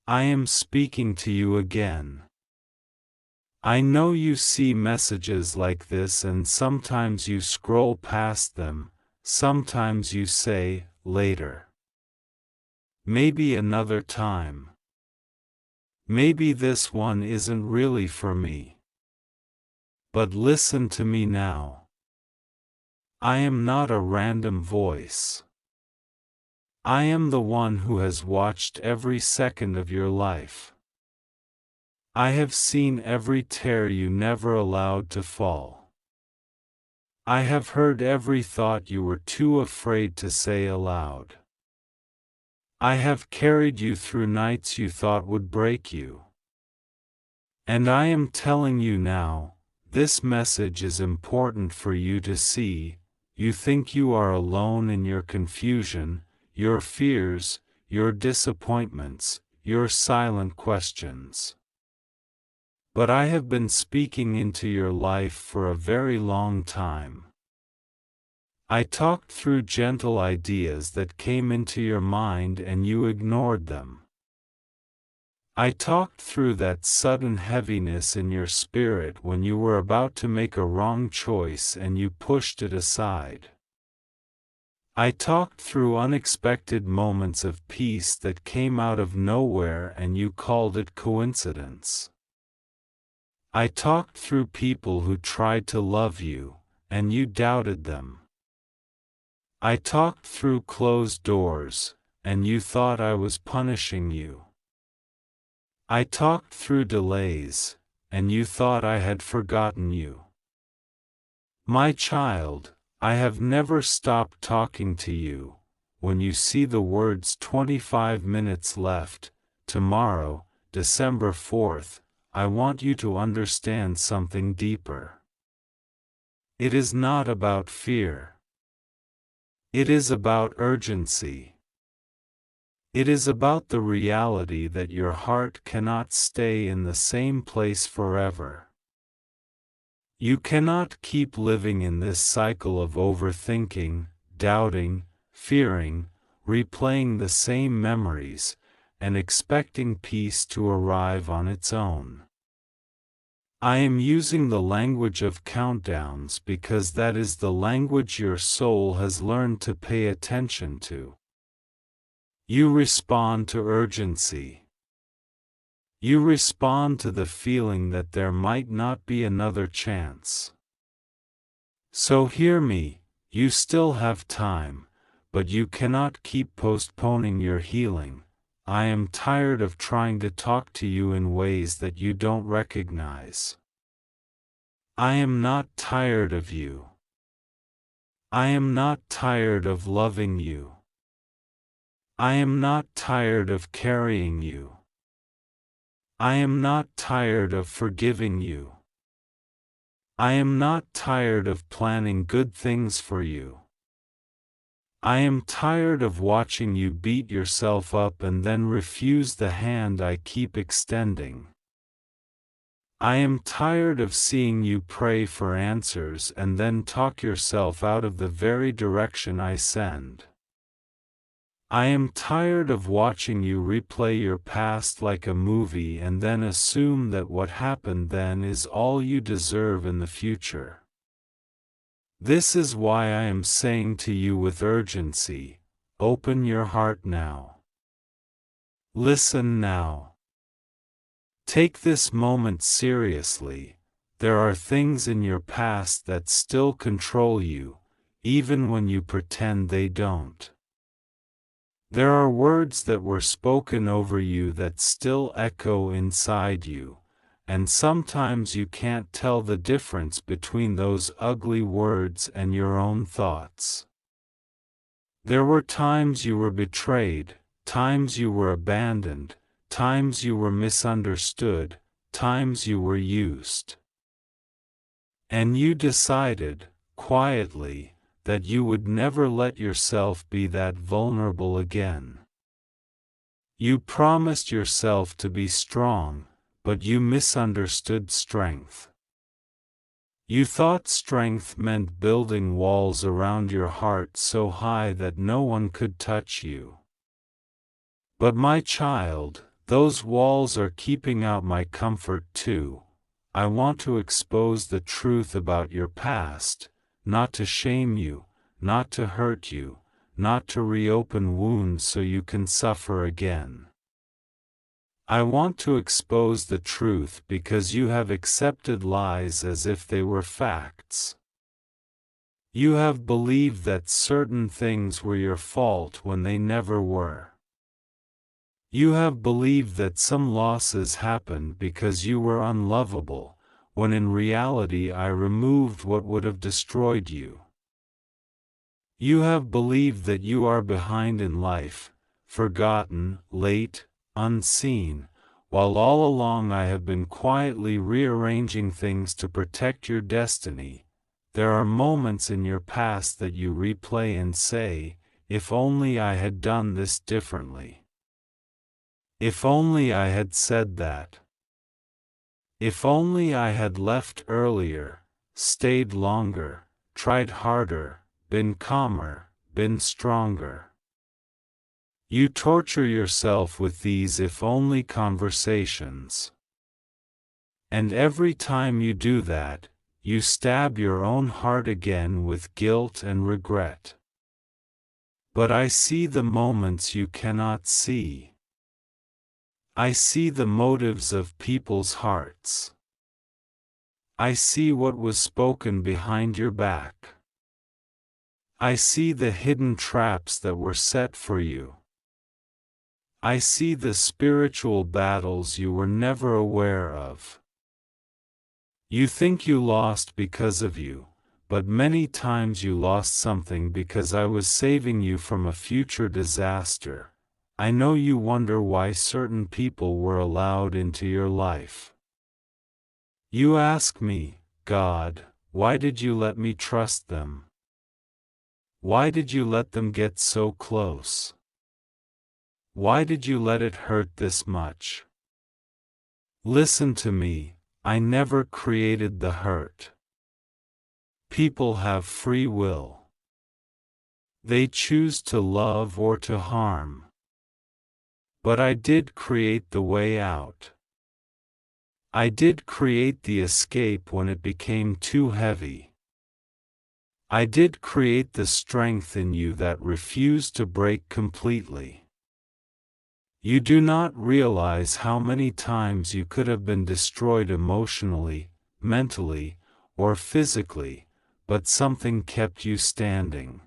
I am speaking to you again. I know you see messages like this and sometimes you scroll past them, sometimes you say, later. Maybe another time. Maybe this one isn't really for me. But listen to me now. I am not a random voice. I am the one who has watched every second of your life. I have seen every tear you never allowed to fall. I have heard every thought you were too afraid to say aloud. I have carried you through nights you thought would break you. And I am telling you now, this message is important for you to see. You think you are alone in your confusion, your fears, your disappointments, your silent questions. But I have been speaking into your life for a very long time. I talked through gentle ideas that came into your mind and you ignored them. I talked through that sudden heaviness in your spirit when you were about to make a wrong choice and you pushed it aside. I talked through unexpected moments of peace that came out of nowhere and you called it coincidence. I talked through people who tried to love you, and you doubted them. I talked through closed doors, and you thought I was punishing you. I talked through delays, and you thought I had forgotten you. My child, I have never stopped talking to you. When you see the words 25 minutes left, tomorrow, December 4th, I want you to understand something deeper. It is not about fear. It is about urgency. It is about the reality that your heart cannot stay in the same place forever. You cannot keep living in this cycle of overthinking, doubting, fearing, replaying the same memories, and expecting peace to arrive on its own. I am using the language of countdowns because that is the language your soul has learned to pay attention to. You respond to urgency. You respond to the feeling that there might not be another chance. So hear me, you still have time, but you cannot keep postponing your healing. I am tired of trying to talk to you in ways that you don't recognize. I am not tired of you. I am not tired of loving you. I am not tired of carrying you. I am not tired of forgiving you. I am not tired of planning good things for you. I am tired of watching you beat yourself up and then refuse the hand I keep extending. I am tired of seeing you pray for answers and then talk yourself out of the very direction I send. I am tired of watching you replay your past like a movie and then assume that what happened then is all you deserve in the future. This is why I am saying to you with urgency, open your heart now. Listen now. Take this moment seriously. There are things in your past that still control you, even when you pretend they don't. There are words that were spoken over you that still echo inside you, and sometimes you can't tell the difference between those ugly words and your own thoughts. There were times you were betrayed, times you were abandoned, times you were misunderstood, times you were used. And you decided, quietly, that you would never let yourself be that vulnerable again. You promised yourself to be strong, but you misunderstood strength. You thought strength meant building walls around your heart so high that no one could touch you. But my child, Those walls are keeping out my comfort too. I want to expose the truth about your past, not to shame you, not to hurt you, not to reopen wounds so you can suffer again. I want to expose the truth because you have accepted lies as if they were facts. You have believed that certain things were your fault when they never were. You have believed that some losses happened because you were unlovable, when in reality I removed what would have destroyed you. You have believed that you are behind in life, forgotten, late, unseen, while all along I have been quietly rearranging things to protect your destiny. There are moments in your past that you replay and say, if only I had done this differently. If only I had said that. If only I had left earlier, stayed longer, tried harder, been calmer, been stronger. You torture yourself with these if only conversations. And every time you do that, you stab your own heart again with guilt and regret. But I see the moments you cannot see. I see the motives of people's hearts. I see what was spoken behind your back. I see the hidden traps that were set for you. I see the spiritual battles you were never aware of. You think you lost because of you, but many times you lost something because I was saving you from a future disaster. I know you wonder why certain people were allowed into your life. You ask me, God, why did you let me trust them? Why did you let them get so close? Why did you let it hurt this much? Listen to me, I never created the hurt. People have free will. They choose to love or to harm. But I did create the way out. I did create the escape when it became too heavy. I did create the strength in you that refused to break completely. You do not realize how many times you could have been destroyed emotionally, mentally, or physically, but something kept you standing.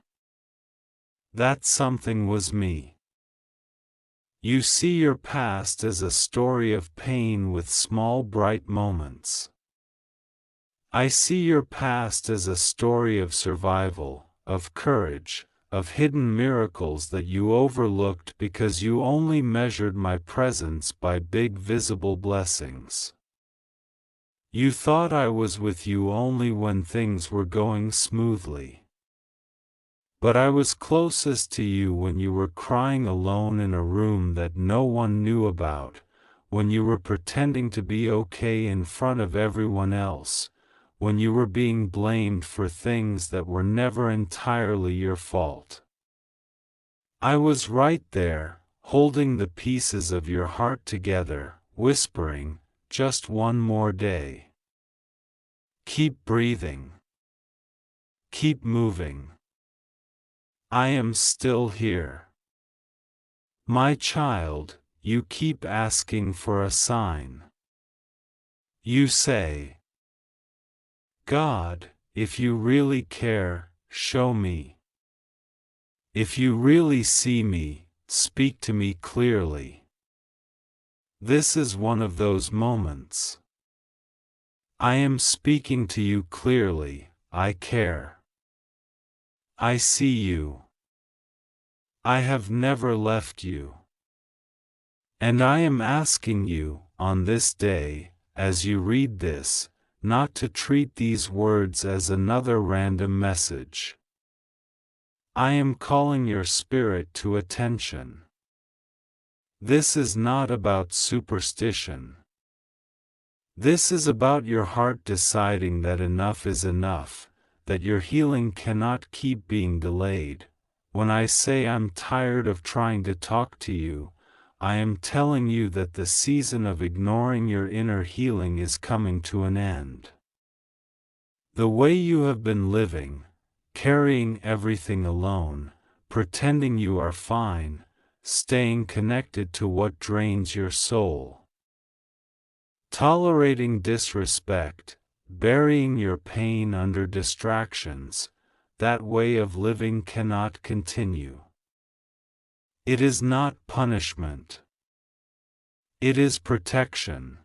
That something was me. You see your past as a story of pain with small bright moments. I see your past as a story of survival, of courage, of hidden miracles that you overlooked because you only measured my presence by big visible blessings. You thought I was with you only when things were going smoothly. But I was closest to you when you were crying alone in a room that no one knew about, when you were pretending to be okay in front of everyone else, when you were being blamed for things that were never entirely your fault. I was right there, holding the pieces of your heart together, whispering, just one more day. Keep breathing. Keep moving. I am still here. My child, you keep asking for a sign. You say, God, if you really care, show me. If you really see me, speak to me clearly. This is one of those moments. I am speaking to you clearly, I care. I see you. I have never left you. And I am asking you, on this day, as you read this, not to treat these words as another random message. I am calling your spirit to attention. This is not about superstition. This is about your heart deciding that enough is enough, that your healing cannot keep being delayed. When I say I'm tired of trying to talk to you, I am telling you that the season of ignoring your inner healing is coming to an end. The way you have been living, carrying everything alone, pretending you are fine, staying connected to what drains your soul, tolerating disrespect, burying your pain under distractions, that way of living cannot continue. It is not punishment. It is protection.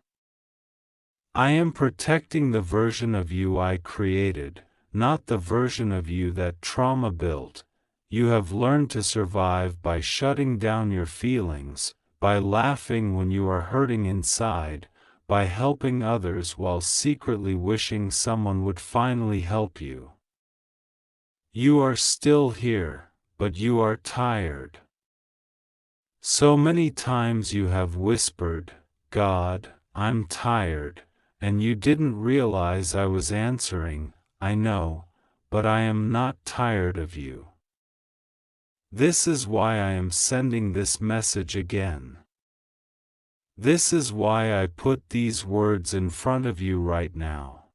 I am protecting the version of you I created, not the version of you that trauma built. You have learned to survive by shutting down your feelings, by laughing when you are hurting inside, by helping others while secretly wishing someone would finally help you. You are still here, but you are tired. So many times you have whispered, "God, I'm tired," and you didn't realize I was answering, "I know, but I am not tired of you." This is why I am sending this message again. This is why I put these words in front of you right now.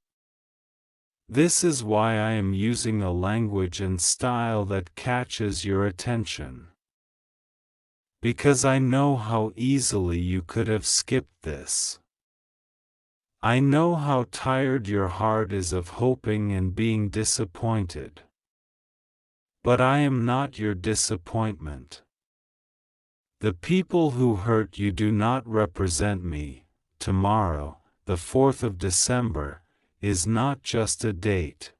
This is why I am using a language and style that catches your attention. Because I know how easily you could have skipped this. I know how tired your heart is of hoping and being disappointed. But I am not your disappointment. The people who hurt you do not represent me. Tomorrow, the 4th of December, is not just a date.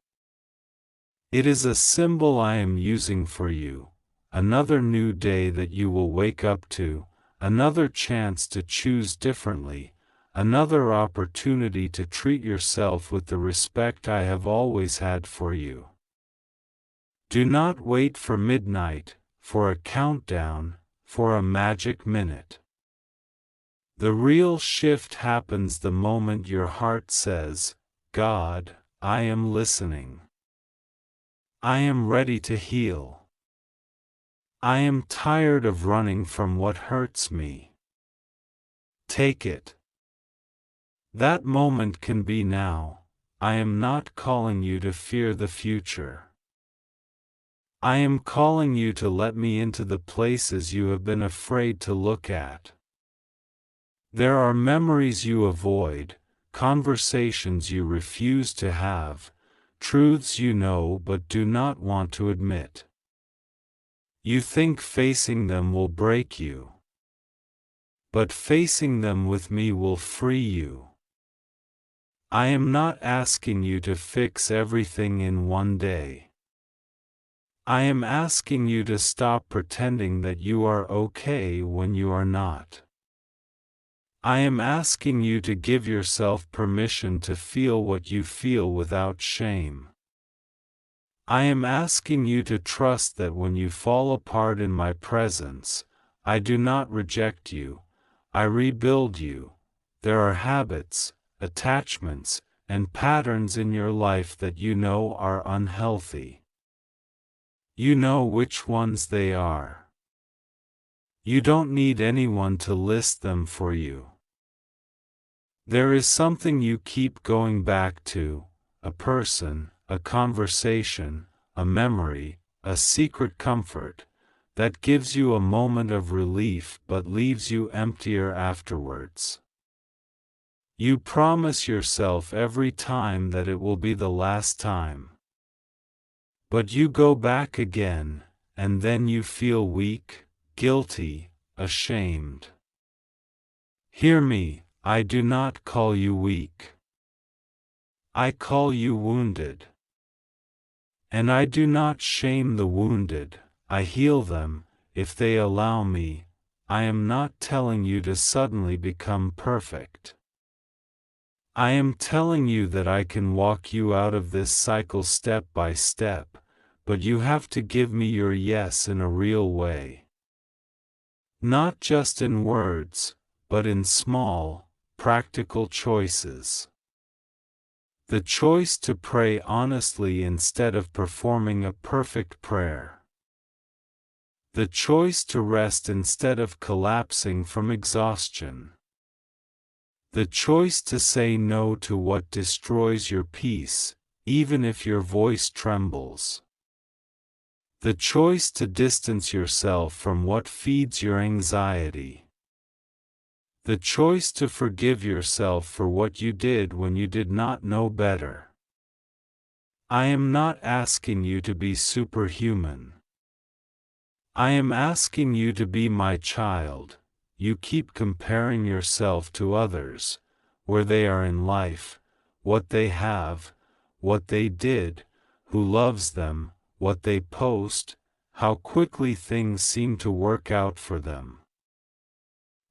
It is a symbol I am using for you. Another new day that you will wake up to, another chance to choose differently, another opportunity to treat yourself with the respect I have always had for you. Do not wait for midnight, for a countdown, for a magic minute. The real shift happens the moment your heart says, "God, I am listening. I am ready to heal. I am tired of running from what hurts me. Take it." That moment can be now. I am not calling you to fear the future. I am calling you to let me into the places you have been afraid to look at. There are memories you avoid, conversations you refuse to have, truths you know but do not want to admit. You think facing them will break you. But facing them with me will free you. I am not asking you to fix everything in one day. I am asking you to stop pretending that you are okay when you are not. I am asking you to give yourself permission to feel what you feel without shame. I am asking you to trust that when you fall apart in my presence, I do not reject you, I rebuild you. There are habits, attachments, and patterns in your life that you know are unhealthy. You know which ones they are. You don't need anyone to list them for you. There is something you keep going back to, a person, a conversation, a memory, a secret comfort, that gives you a moment of relief but leaves you emptier afterwards. You promise yourself every time that it will be the last time. But you go back again, and then you feel weak, guilty, ashamed. Hear me, I do not call you weak. I call you wounded. And I do not shame the wounded, I heal them, if they allow me. I am not telling you to suddenly become perfect. I am telling you that I can walk you out of this cycle step by step, but you have to give me your yes in a real way. Not just in words, but in small, practical choices. The choice to pray honestly instead of performing a perfect prayer. The choice to rest instead of collapsing from exhaustion. The choice to say no to what destroys your peace, even if your voice trembles. The choice to distance yourself from what feeds your anxiety. The choice to forgive yourself for what you did when you did not know better. I am not asking you to be superhuman. I am asking you to be my child. You keep comparing yourself to others, where they are in life, what they have, what they did, who loves them, what they post, how quickly things seem to work out for them.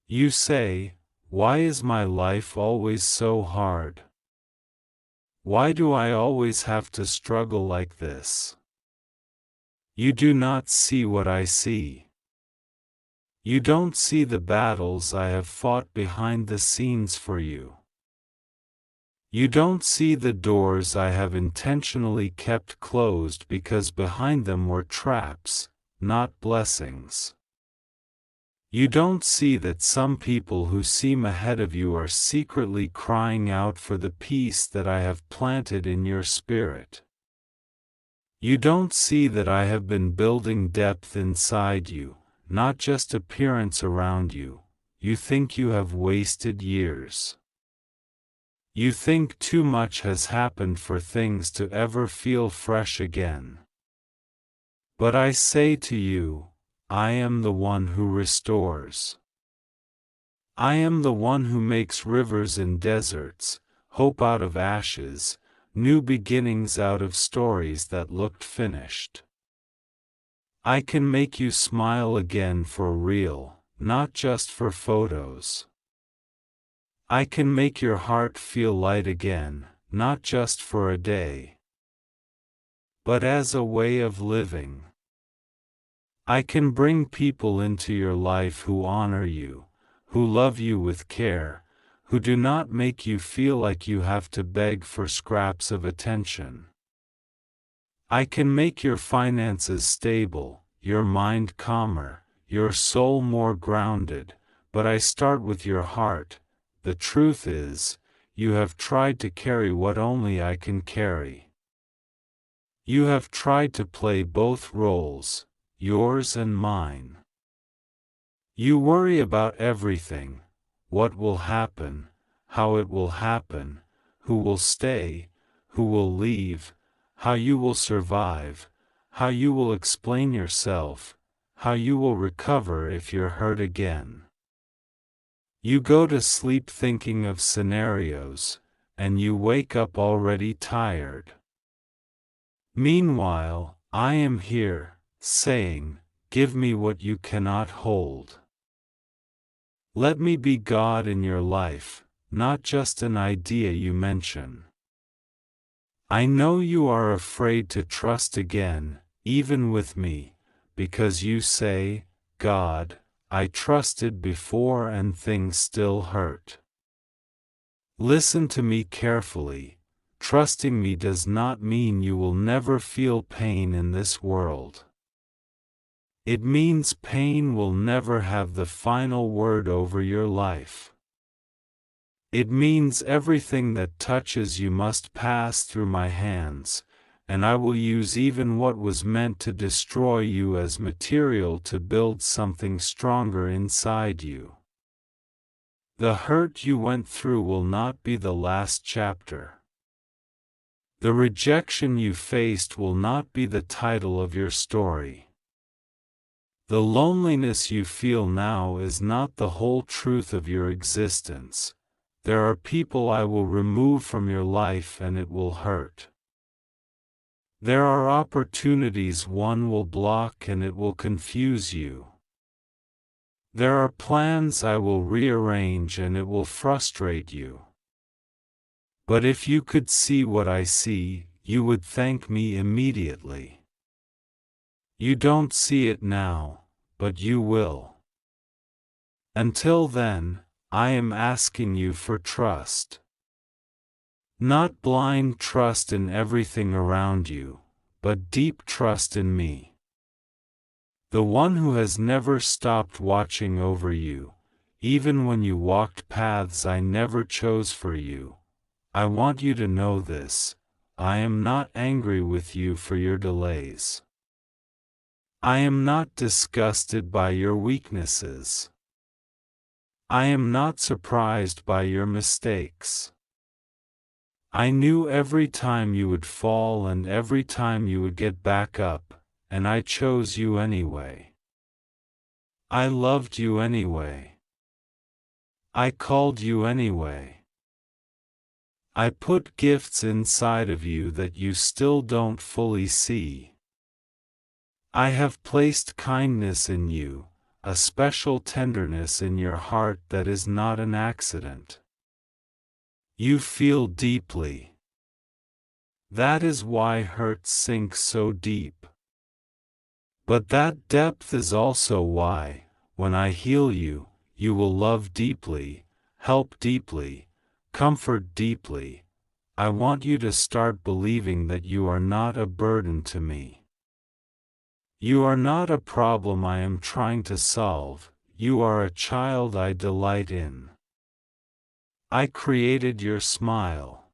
You say, "Why is my life always so hard? Why do I always have to struggle like this?" You do not see what I see. You don't see the battles I have fought behind the scenes for you. You don't see the doors I have intentionally kept closed because behind them were traps, not blessings. You don't see that some people who seem ahead of you are secretly crying out for the peace that I have planted in your spirit. You don't see that I have been building depth inside you, not just appearance around you. You think you have wasted years. You think too much has happened for things to ever feel fresh again. But I say to you, I am the one who restores. I am the one who makes rivers in deserts, hope out of ashes, new beginnings out of stories that looked finished. I can make you smile again for real, not just for photos. I can make your heart feel light again, not just for a day, but as a way of living. I can bring people into your life who honor you, who love you with care, who do not make you feel like you have to beg for scraps of attention. I can make your finances stable, your mind calmer, your soul more grounded, but I start with your heart. The truth is, you have tried to carry what only I can carry. You have tried to play both roles, yours and mine. You worry about everything: what will happen, how it will happen, who will stay, who will leave, how you will survive, how you will explain yourself, how you will recover if you're hurt again. You go to sleep thinking of scenarios, and you wake up already tired. Meanwhile, I am here, saying, "Give me what you cannot hold. Let me be God in your life, not just an idea you mention." I know you are afraid to trust again, even with me, because you say, "God, I trusted before and things still hurt." Listen to me carefully. Trusting me does not mean you will never feel pain in this world. It means pain will never have the final word over your life. It means everything that touches you must pass through my hands, and I will use even what was meant to destroy you as material to build something stronger inside you. The hurt you went through will not be the last chapter. The rejection you faced will not be the title of your story. The loneliness you feel now is not the whole truth of your existence. There are people I will remove from your life and it will hurt. There are opportunities one will block and it will confuse you. There are plans I will rearrange and it will frustrate you. But if you could see what I see, you would thank me immediately. You don't see it now, but you will. Until then, I am asking you for trust. Not blind trust in everything around you, but deep trust in me. the one who has never stopped watching over you, even when you walked paths I never chose for you. I want you to know this: I am not angry with you for your delays. I am not disgusted by your weaknesses. I am not surprised by your mistakes. I knew every time you would fall and every time you would get back up, and I chose you anyway. I loved you anyway. I called you anyway. I put gifts inside of you that you still don't fully see. I have placed kindness in you, a special tenderness in your heart that is not an accident. You feel deeply. That is why hurt sinks so deep. But that depth is also why, when I heal you, you will love deeply, help deeply, comfort deeply. I want you to start believing that you are not a burden to me. You are not a problem I am trying to solve, you are a child I delight in. I created your smile.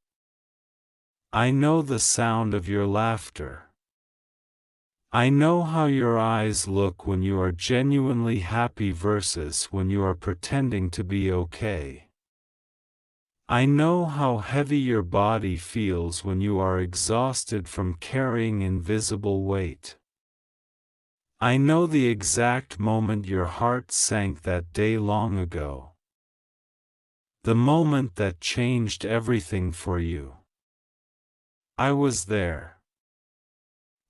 I know the sound of your laughter. I know how your eyes look when you are genuinely happy versus when you are pretending to be okay. I know how heavy your body feels when you are exhausted from carrying invisible weight. I know the exact moment your heart sank that day long ago. The moment that changed everything for you. I was there.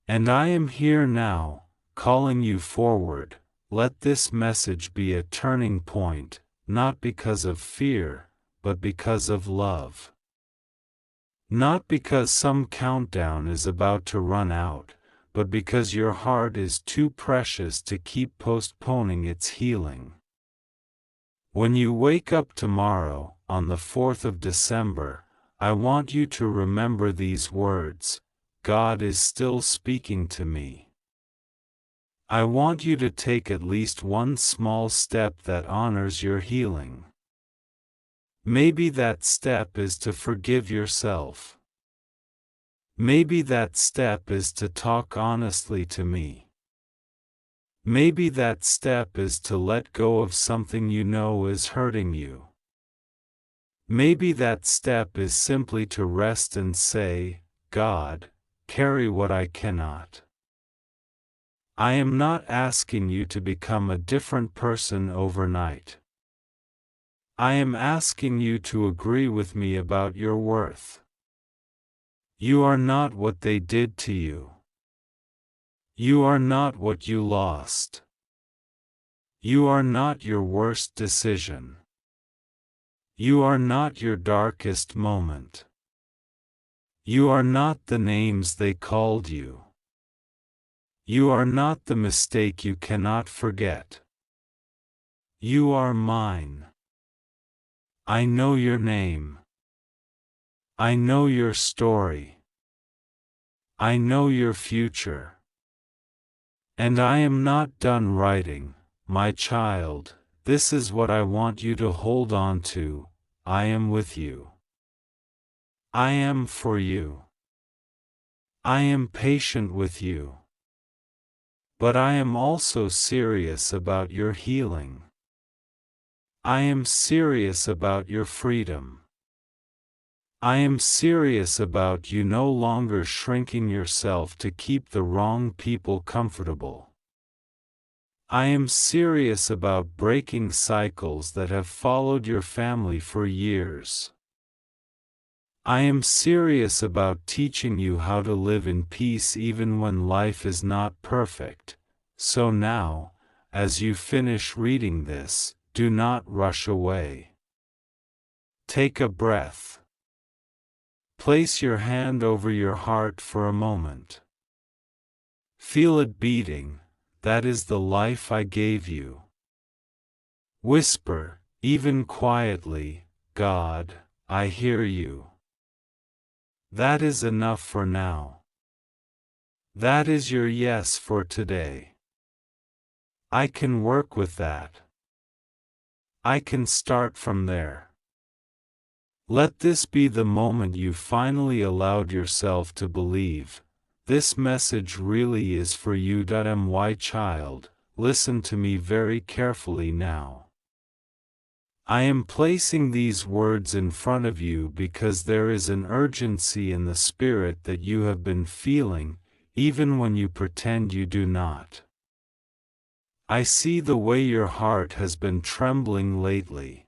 And I am here now, calling you forward. Let this message be a turning point, not because of fear, but because of love. Not because some countdown is about to run out, but because your heart is too precious to keep postponing its healing. When you wake up tomorrow, on the 4th of December, I want you to remember these words: God is still speaking to me. I want you to take at least one small step that honors your healing. Maybe that step is to forgive yourself. Maybe that step is to talk honestly to me. Maybe that step is to let go of something you know is hurting you. Maybe that step is simply to rest and say, God, carry what I cannot. I am not asking you to become a different person overnight. I am asking you to agree with me about your worth. You are not what they did to you. You are not what you lost. You are not your worst decision. You are not your darkest moment. You are not the names they called you. You are not the mistake you cannot forget. You are mine. I know your name. I know your story. I know your future. And I am not done writing, my child. This is what I want you to hold on to. I am with you. I am for you. I am patient with you. But I am also serious about your healing. I am serious about your freedom. I am serious about you no longer shrinking yourself to keep the wrong people comfortable. I am serious about breaking cycles that have followed your family for years. I am serious about teaching you how to live in peace even when life is not perfect. So now, as you finish reading this, do not rush away. Take a breath. Place your hand over your heart for a moment. Feel it beating. That is the life I gave you. Whisper, even quietly, God, I hear you. That is enough for now. That is your yes for today. I can work with that. I can start from there. Let this be the moment you finally allowed yourself to believe. This message really is for you. My child, listen to me very carefully now. I am placing these words in front of you because there is an urgency in the spirit that you have been feeling, even when you pretend you do not. I see the way your heart has been trembling lately.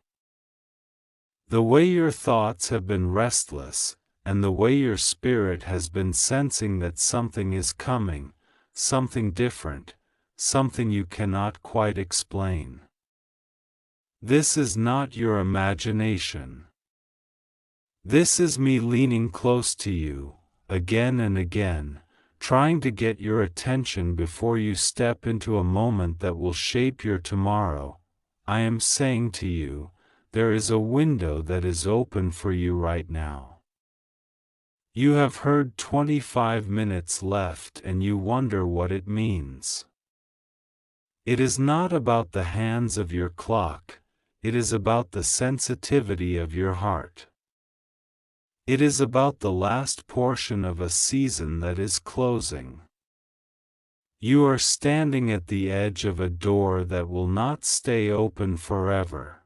The way your thoughts have been restless, and the way your spirit has been sensing that something is coming, something different, something you cannot quite explain. This is not your imagination. This is me leaning close to you, again and again, trying to get your attention before you step into a moment that will shape your tomorrow. I am saying to you, there is a window that is open for you right now. You have heard 25 minutes left and you wonder what it means. It is not about the hands of your clock, it is about the sensitivity of your heart. It is about the last portion of a season that is closing. You are standing at the edge of a door that will not stay open forever.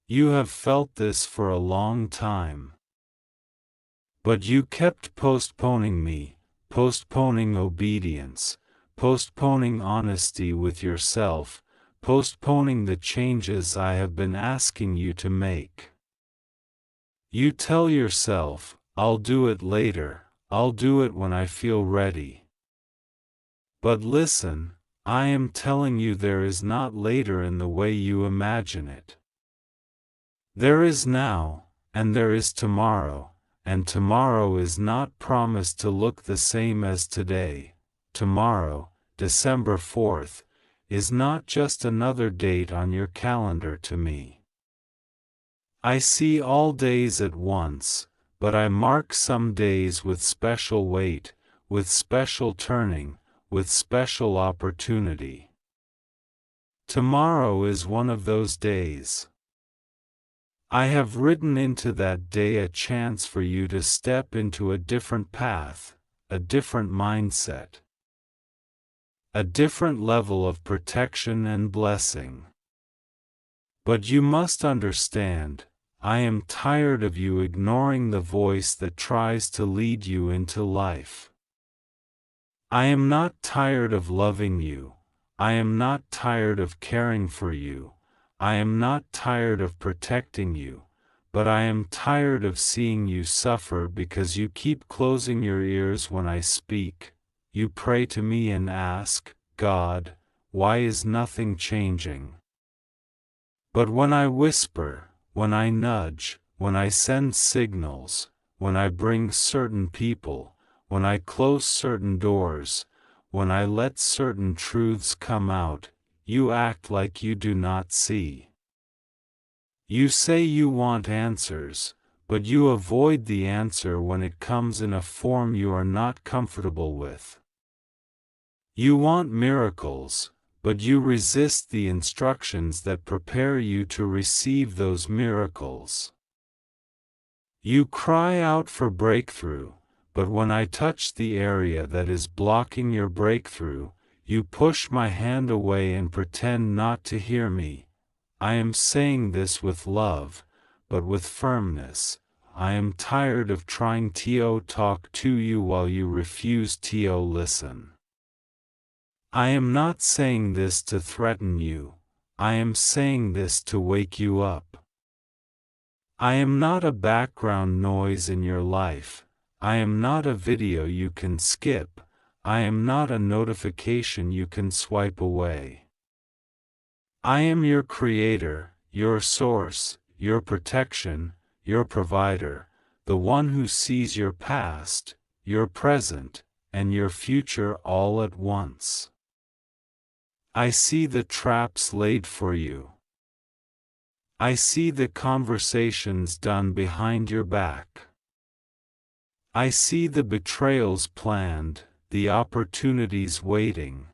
You have felt this for a long time. But you kept postponing me, postponing obedience, postponing honesty with yourself, postponing the changes I have been asking you to make. You tell yourself, I'll do it later, I'll do it when I feel ready. But listen, I am telling you there is not later in the way you imagine it. There is now, and there is tomorrow, and tomorrow is not promised to look the same as today. Tomorrow, December 4th, is not just another date on your calendar to me. I see all days at once, but I mark some days with special weight, with special turning, with special opportunity. Tomorrow is one of those days. I have written into that day a chance for you to step into a different path, a different mindset, a different level of protection and blessing. But you must understand, I am tired of you ignoring the voice that tries to lead you into life. I am not tired of loving you, I am not tired of caring for you. I am not tired of protecting you, but I am tired of seeing you suffer because you keep closing your ears when I speak. You pray to me and ask, God, why is nothing changing? But when I whisper, when I nudge, when I send signals, when I bring certain people, when I close certain doors, when I let certain truths come out, you act like you do not see. You say you want answers, but you avoid the answer when it comes in a form you are not comfortable with. You want miracles, but you resist the instructions that prepare you to receive those miracles. You cry out for breakthrough, but when I touch the area that is blocking your breakthrough, you push my hand away and pretend not to hear me. I am saying this with love, but with firmness. I am tired of trying to talk to you while you refuse to listen. I am not saying this to threaten you. I am saying this to wake you up. I am not a background noise in your life. I am not a video you can skip. I am not a notification you can swipe away. I am your creator, your source, your protection, your provider, the one who sees your past, your present, and your future all at once. I see the traps laid for you. I see the conversations done behind your back. I see the betrayals planned, the opportunities waiting.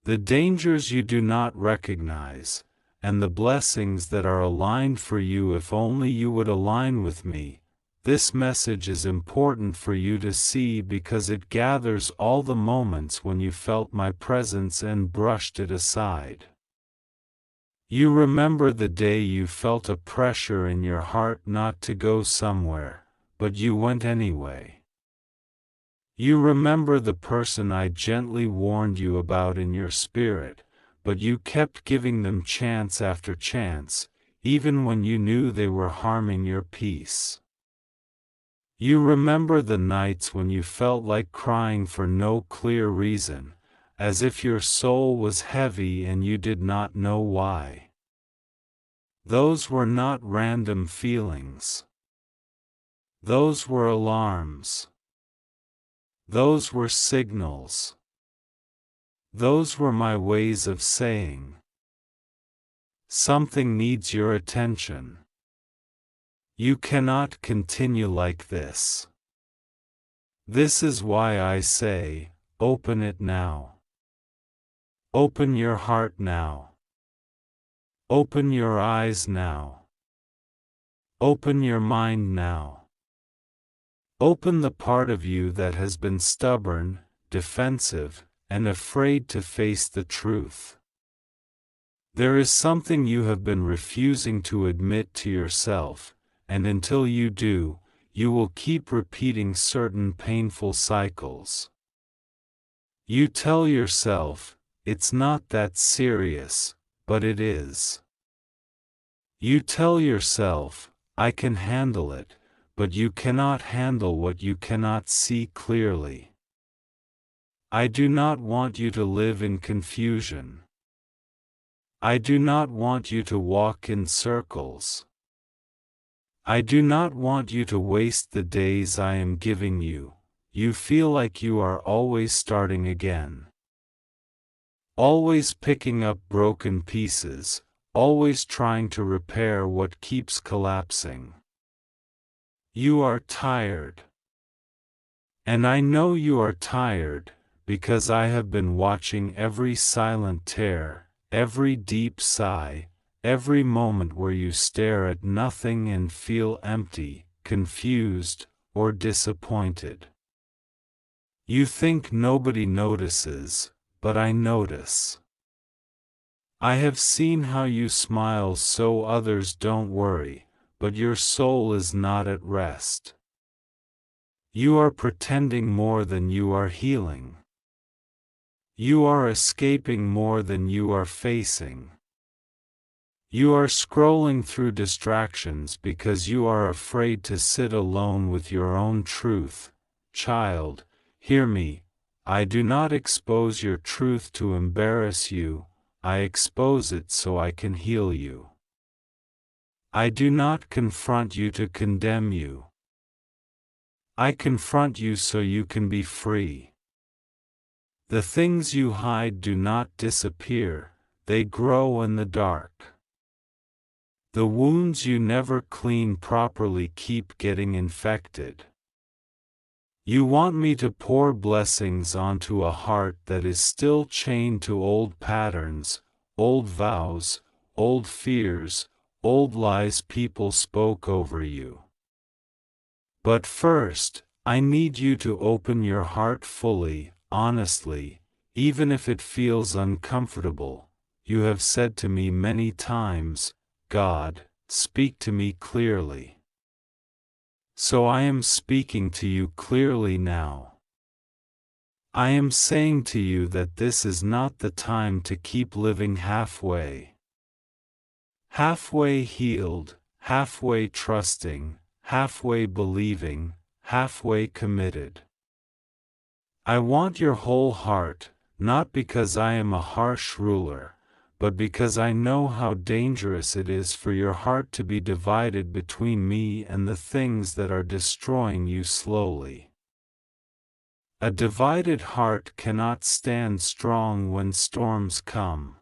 the dangers you do not recognize, and the blessings that are aligned for you if only you would align with me. This message is important for you to see because it gathers all the moments when you felt my presence and brushed it aside. You remember the day you felt a pressure in your heart not to go somewhere, but you went anyway. You remember the person I gently warned you about in your spirit, but you kept giving them chance after chance, even when you knew they were harming your peace. You remember the nights when you felt like crying for no clear reason, as if your soul was heavy and you did not know why. Those were not random feelings. Those were alarms. Those were signals. Those were my ways of saying, something needs your attention. You cannot continue like this. This is why I say, open it now. Open your heart now. Open your eyes now. Open your mind now. Open the part of you that has been stubborn, defensive, and afraid to face the truth. There is something you have been refusing to admit to yourself, and until you do, you will keep repeating certain painful cycles. You tell yourself, it's not that serious, but it is. You tell yourself, I can handle it, but you cannot handle what you cannot see clearly. I do not want you to live in confusion. I do not want you to walk in circles. I do not want you to waste the days I am giving you. You feel like you are always starting again. Always picking up broken pieces, always trying to repair what keeps collapsing. You are tired. And I know you are tired, because I have been watching every silent tear, every deep sigh, every moment where you stare at nothing and feel empty, confused, or disappointed. You think nobody notices, but I notice. I have seen how you smile so others don't worry, but your soul is not at rest. You are pretending more than you are healing. You are escaping more than you are facing. You are scrolling through distractions because you are afraid to sit alone with your own truth. Child, hear me. I do not expose your truth to embarrass you, I expose it so I can heal you. I do not confront you to condemn you. I confront you so you can be free. The things you hide do not disappear, they grow in the dark. The wounds you never clean properly keep getting infected. You want me to pour blessings onto a heart that is still chained to old patterns, old vows, old fears, old lies people spoke over you. But first, I need you to open your heart fully, honestly, even if it feels uncomfortable. You have said to me many times, God, speak to me clearly. So I am speaking to you clearly now. I am saying to you that this is not the time to keep living halfway. Halfway healed, halfway trusting, halfway believing, halfway committed. I want your whole heart, not because I am a harsh ruler, but because I know how dangerous it is for your heart to be divided between me and the things that are destroying you slowly. A divided heart cannot stand strong when storms come.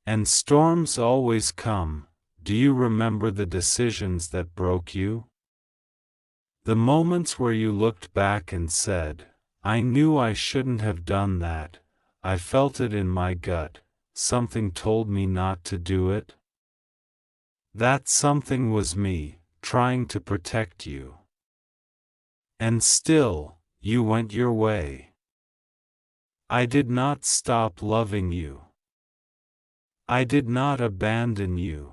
And storms always come. Do you remember the decisions that broke you? The moments where you looked back and said, I knew I shouldn't have done that, I felt it in my gut, something told me not to do it. That something was me, trying to protect you. And still, you went your way. I did not stop loving you. I did not abandon you.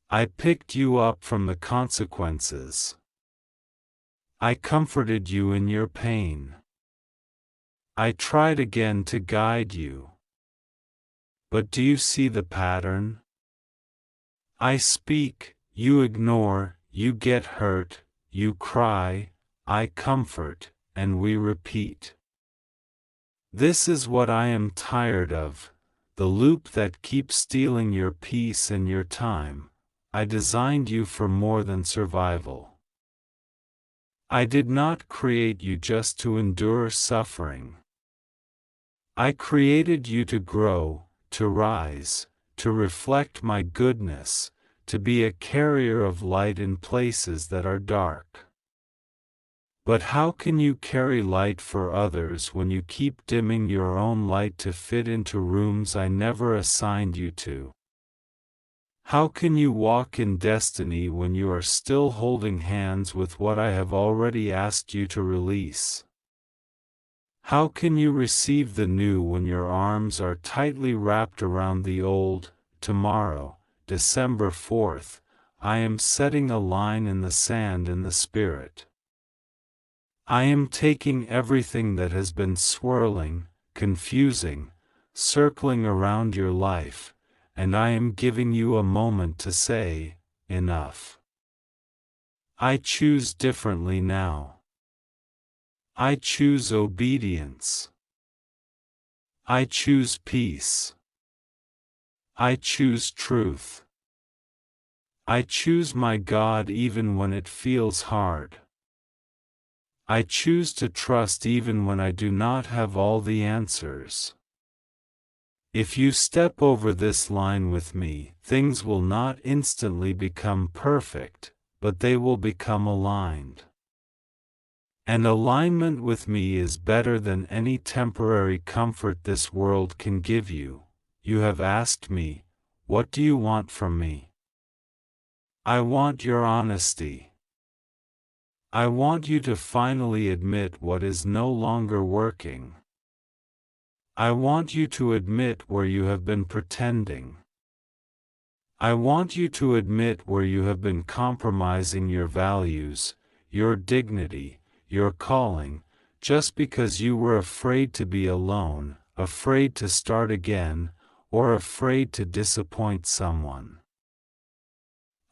I picked you up from the consequences. I comforted you in your pain. I tried again to guide you. But do you see the pattern? I speak, you ignore, you get hurt, you cry, I comfort, and we repeat. This is what I am tired of, the loop that keeps stealing your peace and your time. I designed you for more than survival. I did not create you just to endure suffering. I created you to grow, to rise, to reflect my goodness, to be a carrier of light in places that are dark. But how can you carry light for others when you keep dimming your own light to fit into rooms I never assigned you to? How can you walk in destiny when you are still holding hands with what I have already asked you to release? How can you receive the new when your arms are tightly wrapped around the old? Tomorrow, December 4th, I am setting a line in the sand in the spirit. I am taking everything that has been swirling, confusing, circling around your life, and I am giving you a moment to say, enough. I choose differently now. I choose obedience. I choose peace. I choose truth. I choose my God even when it feels hard. I choose to trust even when I do not have all the answers. If you step over this line with me, things will not instantly become perfect, but they will become aligned. And alignment with me is better than any temporary comfort this world can give you. You have asked me, what do you want from me? I want your honesty. I want you to finally admit what is no longer working. I want you to admit where you have been pretending. I want you to admit where you have been compromising your values, your dignity, your calling, just because you were afraid to be alone, afraid to start again, or afraid to disappoint someone.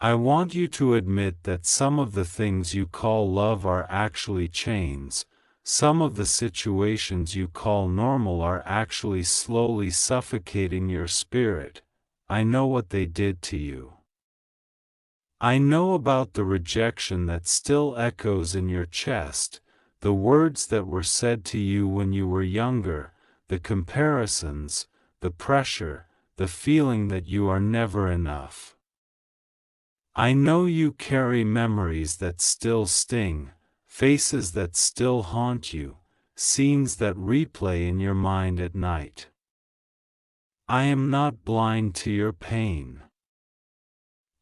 I want you to admit that some of the things you call love are actually chains. Some of the situations you call normal are actually slowly suffocating your spirit. I know what they did to you. I know about the rejection that still echoes in your chest, the words that were said to you when you were younger, the comparisons, the pressure, the feeling that you are never enough. I know you carry memories that still sting, faces that still haunt you, scenes that replay in your mind at night. I am not blind to your pain.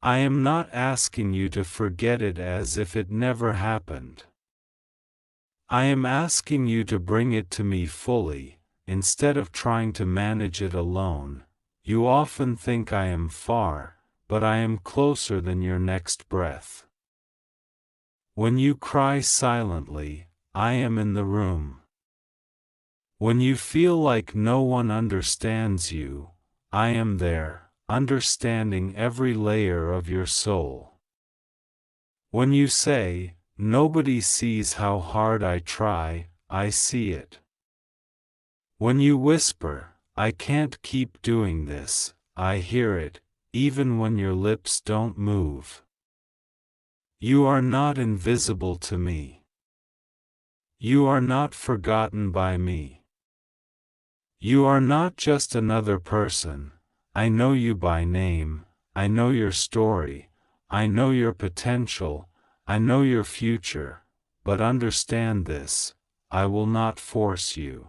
I am not asking you to forget it as if it never happened. I am asking you to bring it to me fully, instead of trying to manage it alone. You often think I am far, but I am closer than your next breath. When you cry silently, I am in the room. When you feel like no one understands you, I am there, understanding every layer of your soul. When you say, nobody sees how hard I try, I see it. When you whisper, I can't keep doing this, I hear it, even when your lips don't move. You are not invisible to me. You are not forgotten by me. You are not just another person. I know you by name, I know your story, I know your potential, I know your future, but understand this, I will not force you.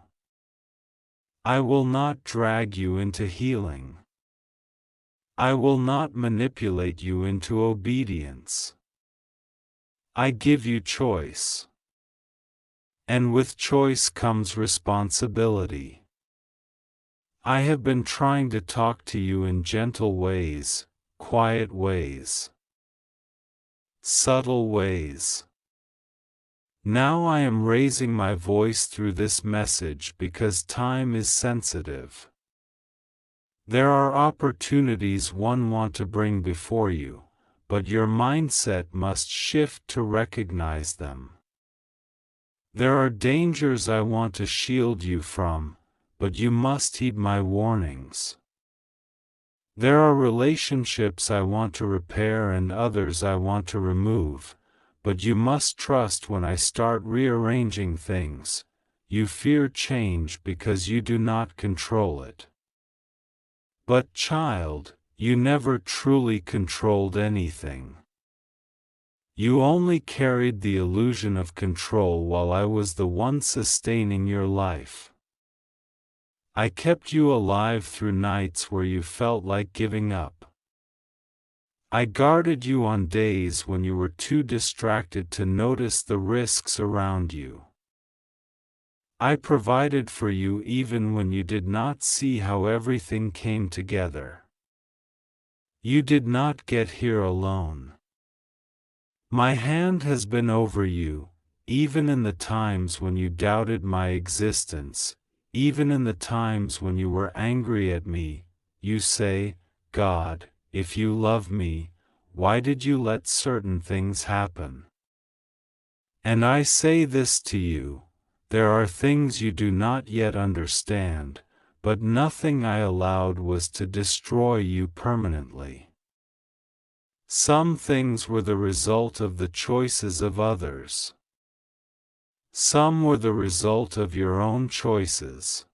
I will not drag you into healing. I will not manipulate you into obedience. I give you choice. And with choice comes responsibility. I have been trying to talk to you in gentle ways, quiet ways, subtle ways. Now I am raising my voice through this message because time is sensitive. There are opportunities one wants to bring before you, but your mindset must shift to recognize them. There are dangers I want to shield you from, but you must heed my warnings. There are relationships I want to repair and others I want to remove, but you must trust when I start rearranging things. You fear change because you do not control it. But child, you never truly controlled anything. You only carried the illusion of control while I was the one sustaining your life. I kept you alive through nights where you felt like giving up. I guarded you on days when you were too distracted to notice the risks around you. I provided for you even when you did not see how everything came together. You did not get here alone. My hand has been over you, even in the times when you doubted my existence. Even in the times when you were angry at me, you say, God, if you love me, why did you let certain things happen? And I say this to you, there are things you do not yet understand, but nothing I allowed was to destroy you permanently. Some things were the result of the choices of others. Some were the result of your own choices.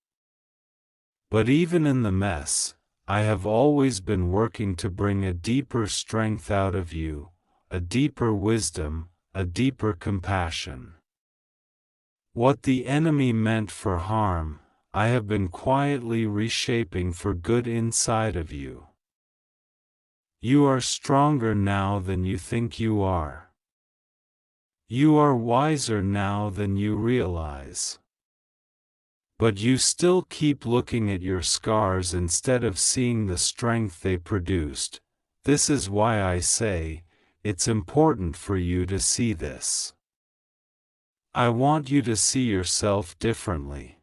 But even in the mess, I have always been working to bring a deeper strength out of you, a deeper wisdom, a deeper compassion. What the enemy meant for harm, I have been quietly reshaping for good inside of you. You are stronger now than you think you are. You are wiser now than you realize. But you still keep looking at your scars instead of seeing the strength they produced. This is why I say, it's important for you to see this. I want you to see yourself differently.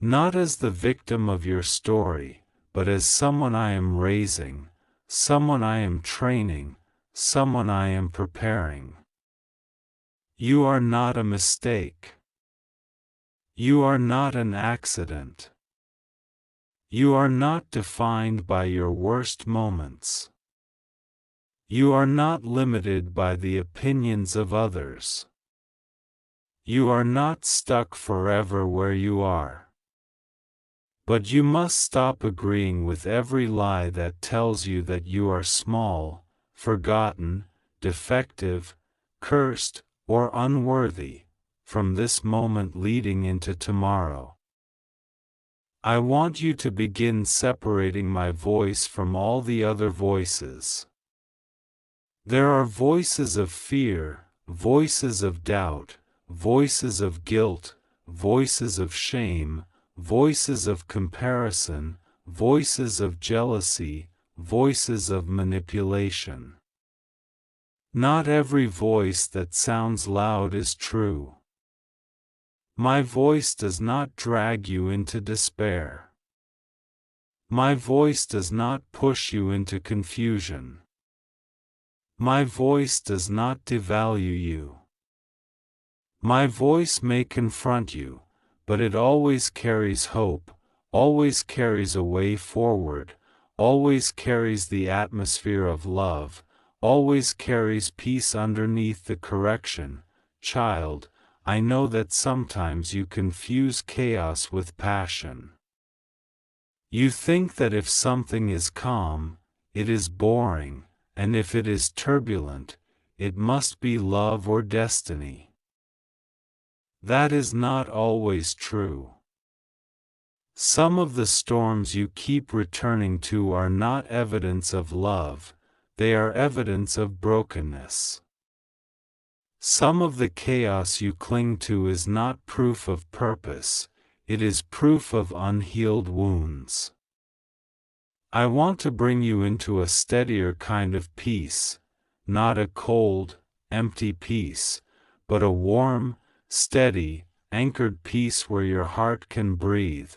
Not as the victim of your story, but as someone I am raising, someone I am training, someone I am preparing. You are not a mistake. You are not an accident. You are not defined by your worst moments. You are not limited by the opinions of others. You are not stuck forever where you are. But you must stop agreeing with every lie that tells you that you are small, forgotten, defective, cursed, or unworthy, from this moment leading into tomorrow. I want you to begin separating my voice from all the other voices. There are voices of fear, voices of doubt, voices of guilt, voices of shame, voices of comparison, voices of jealousy, voices of manipulation. Not every voice that sounds loud is true. My voice does not drag you into despair. My voice does not push you into confusion. My voice does not devalue you. My voice may confront you, but it always carries hope, always carries a way forward, always carries the atmosphere of love, always carries peace underneath the correction. Child, I know that sometimes you confuse chaos with passion. You think that if something is calm, it is boring, and if it is turbulent, it must be love or destiny. That is not always true. Some of the storms you keep returning to are not evidence of love, they are evidence of brokenness. Some of the chaos you cling to is not proof of purpose, it is proof of unhealed wounds. I want to bring you into a steadier kind of peace, not a cold, empty peace, but a warm, steady, anchored peace where your heart can breathe.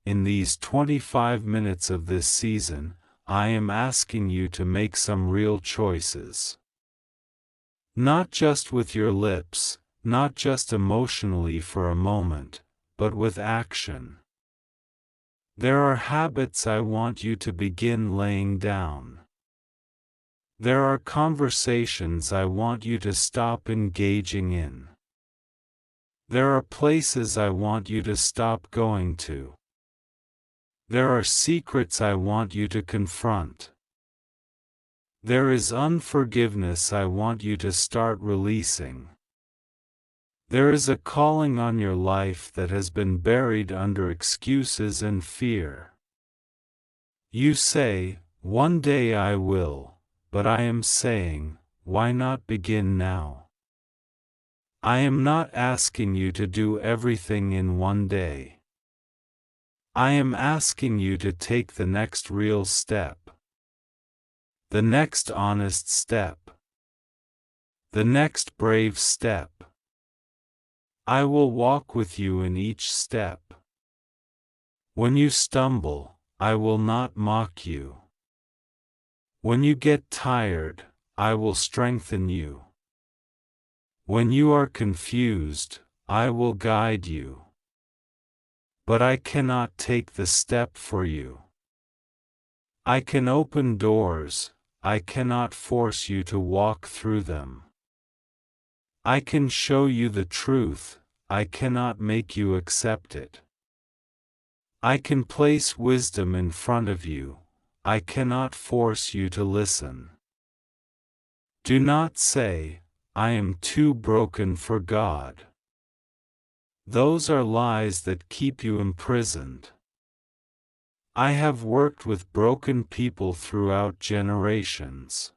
In these 25 minutes of this season, I am asking you to make some real choices. Not just with your lips, not just emotionally for a moment, but with action. There are habits I want you to begin laying down. There are conversations I want you to stop engaging in. There are places I want you to stop going to. There are secrets I want you to confront. There is unforgiveness I want you to start releasing. There is a calling on your life that has been buried under excuses and fear. You say, "One day I will," but I am saying, why not begin now? I am not asking you to do everything in one day. I am asking you to take the next real step. The next honest step. The next brave step. I will walk with you in each step. When you stumble, I will not mock you. When you get tired, I will strengthen you. When you are confused, I will guide you. But I cannot take the step for you. I can open doors, I cannot force you to walk through them. I can show you the truth, I cannot make you accept it. I can place wisdom in front of you, I cannot force you to listen. Do not say, "I am too broken for God." Those are lies that keep you imprisoned. I have worked with broken people throughout generations.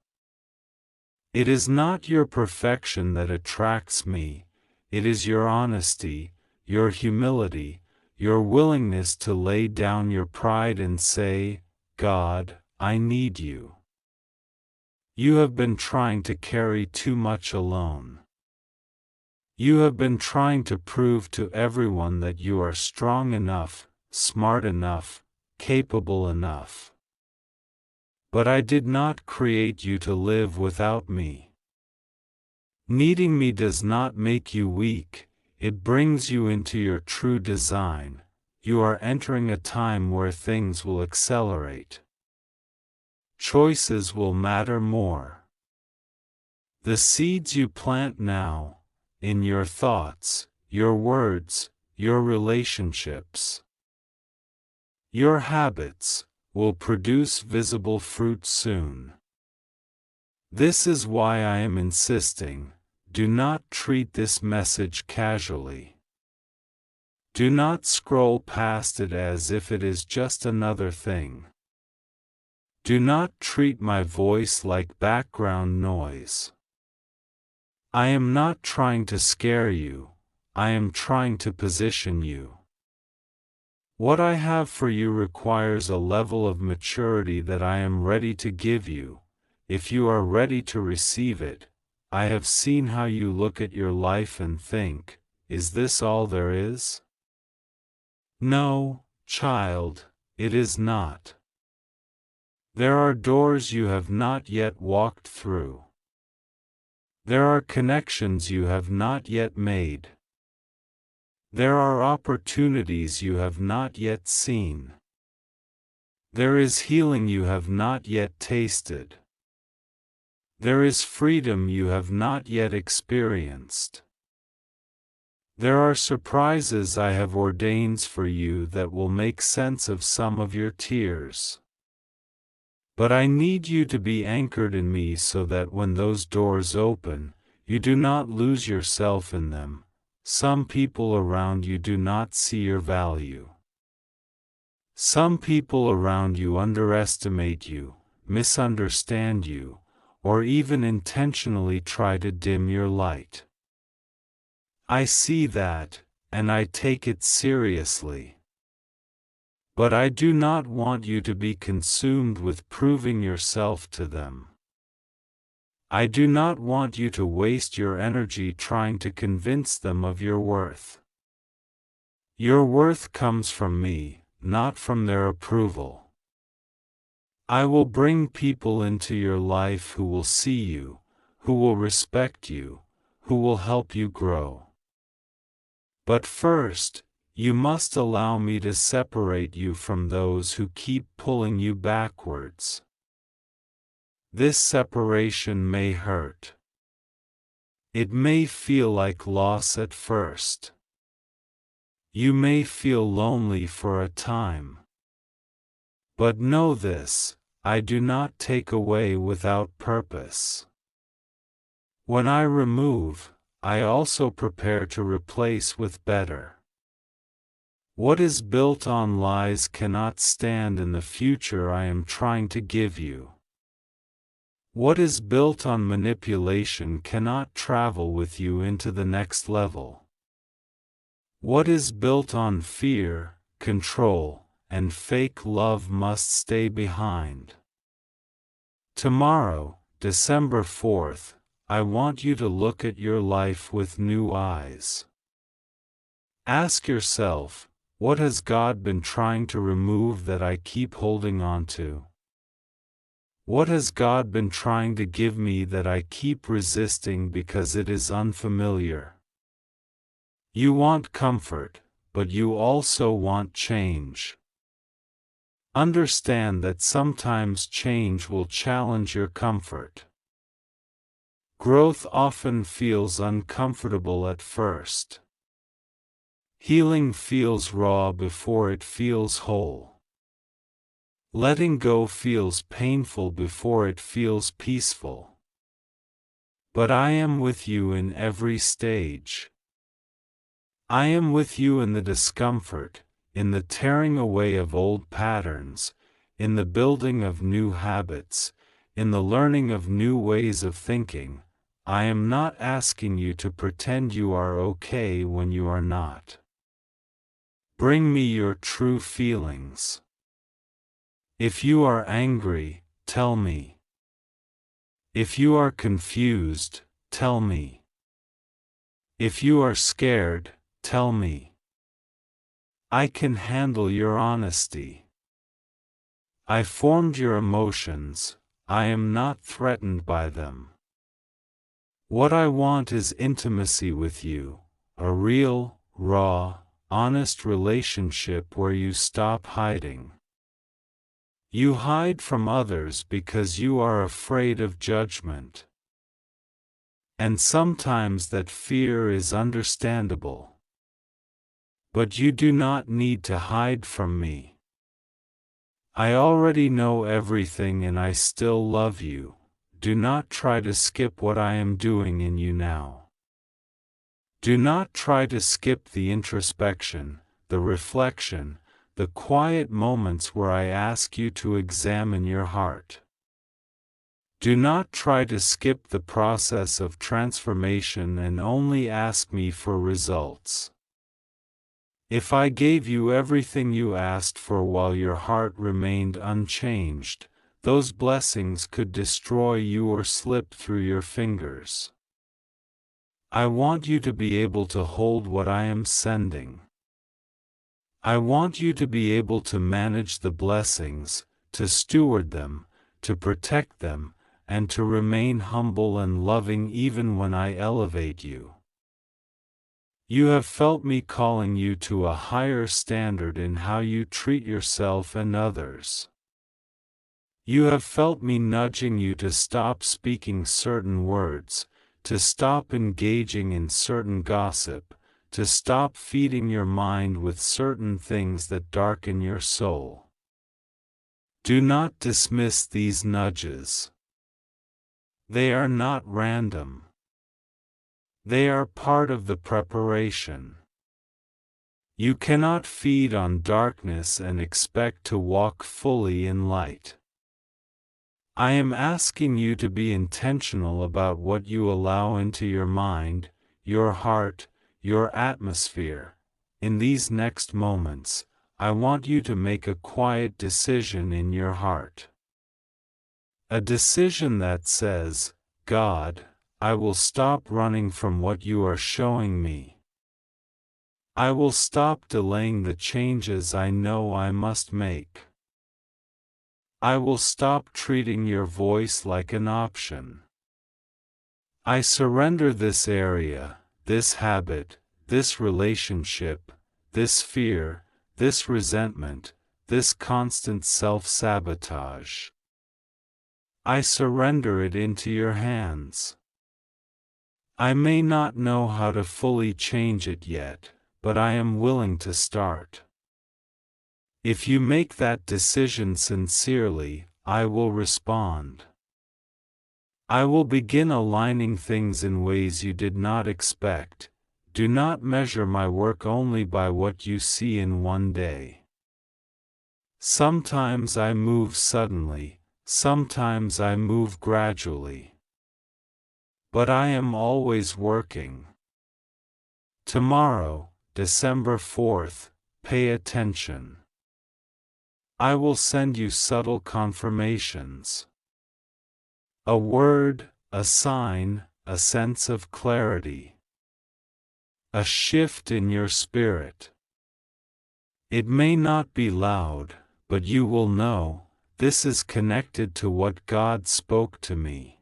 It is not your perfection that attracts me, it is your honesty, your humility, your willingness to lay down your pride and say, "God, I need you." You have been trying to carry too much alone. You have been trying to prove to everyone that you are strong enough, smart enough, capable enough. But I did not create you to live without me. Needing me does not make you weak, it brings you into your true design. You are entering a time where things will accelerate. Choices will matter more. The seeds you plant now, in your thoughts, your words, your relationships, your habits, will produce visible fruit soon. This is why I am insisting, do not treat this message casually. Do not scroll past it as if it is just another thing. Do not treat my voice like background noise. I am not trying to scare you, I am trying to position you. What I have for you requires a level of maturity that I am ready to give you. If you are ready to receive it, I have seen how you look at your life and think, "Is this all there is?" No, child, it is not. There are doors you have not yet walked through. There are connections you have not yet made. There are opportunities you have not yet seen. There is healing you have not yet tasted. There is freedom you have not yet experienced. There are surprises I have ordained for you that will make sense of some of your tears. But I need you to be anchored in me so that when those doors open, you do not lose yourself in them. Some people around you do not see your value. Some people around you underestimate you, misunderstand you, or even intentionally try to dim your light. I see that, and I take it seriously. But I do not want you to be consumed with proving yourself to them. I do not want you to waste your energy trying to convince them of your worth. Your worth comes from me, not from their approval. I will bring people into your life who will see you, who will respect you, who will help you grow. But first, you must allow me to separate you from those who keep pulling you backwards. This separation may hurt. It may feel like loss at first. You may feel lonely for a time. But know this, I do not take away without purpose. When I remove, I also prepare to replace with better. What is built on lies cannot stand in the future I am trying to give you. What is built on manipulation cannot travel with you into the next level. What is built on fear, control, and fake love must stay behind. Tomorrow, December 4th, I want you to look at your life with new eyes. Ask yourself, what has God been trying to remove that I keep holding on to? What has God been trying to give me that I keep resisting because it is unfamiliar? You want comfort, but you also want change. Understand that sometimes change will challenge your comfort. Growth often feels uncomfortable at first. Healing feels raw before it feels whole. Letting go feels painful before it feels peaceful. But I am with you in every stage. I am with you in the discomfort, in the tearing away of old patterns, in the building of new habits, in the learning of new ways of thinking. I am not asking you to pretend you are okay when you are not. Bring me your true feelings. If you are angry, tell me. If you are confused, tell me. If you are scared, tell me. I can handle your honesty. I formed your emotions, I am not threatened by them. What I want is intimacy with you, a real, raw, honest relationship where you stop hiding. You hide from others because you are afraid of judgment. And sometimes that fear is understandable. But you do not need to hide from me. I already know everything and I still love you. Do not try to skip what I am doing in you now. Do not try to skip the introspection, the reflection, the quiet moments where I ask you to examine your heart. Do not try to skip the process of transformation and only ask me for results. If I gave you everything you asked for while your heart remained unchanged, those blessings could destroy you or slip through your fingers. I want you to be able to hold what I am sending. I want you to be able to manage the blessings, to steward them, to protect them, and to remain humble and loving even when I elevate you. You have felt me calling you to a higher standard in how you treat yourself and others. You have felt me nudging you to stop speaking certain words, to stop engaging in certain gossip, to stop feeding your mind with certain things that darken your soul. Do not dismiss these nudges. They are not random. They are part of the preparation. You cannot feed on darkness and expect to walk fully in light. I am asking you to be intentional about what you allow into your mind, your heart, your atmosphere. In these next moments, I want you to make a quiet decision in your heart. A decision that says, God, I will stop running from what you are showing me. I will stop delaying the changes I know I must make. I will stop treating your voice like an option. I surrender this area, this habit, this relationship, this fear, this resentment, this constant self-sabotage. I surrender it into your hands. I may not know how to fully change it yet, but I am willing to start. If you make that decision sincerely, I will respond. I will begin aligning things in ways you did not expect. Do not measure my work only by what you see in one day. Sometimes I move suddenly, sometimes I move gradually. But I am always working. Tomorrow, December 4th, pay attention. I will send you subtle confirmations. A word, a sign, a sense of clarity. A shift in your spirit. It may not be loud, but you will know, this is connected to what God spoke to me.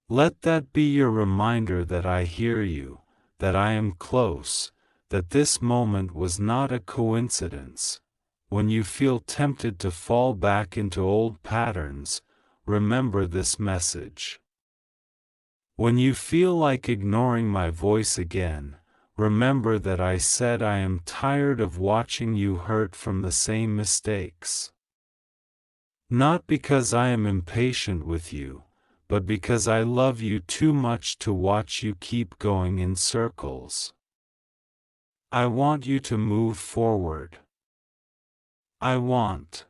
Let that be your reminder that I hear you, that I am close, that this moment was not a coincidence. When you feel tempted to fall back into old patterns, remember this message. When you feel like ignoring my voice again, remember that I said I am tired of watching you hurt from the same mistakes. Not because I am impatient with you, but because I love you too much to watch you keep going in circles. I want you to move forward. I want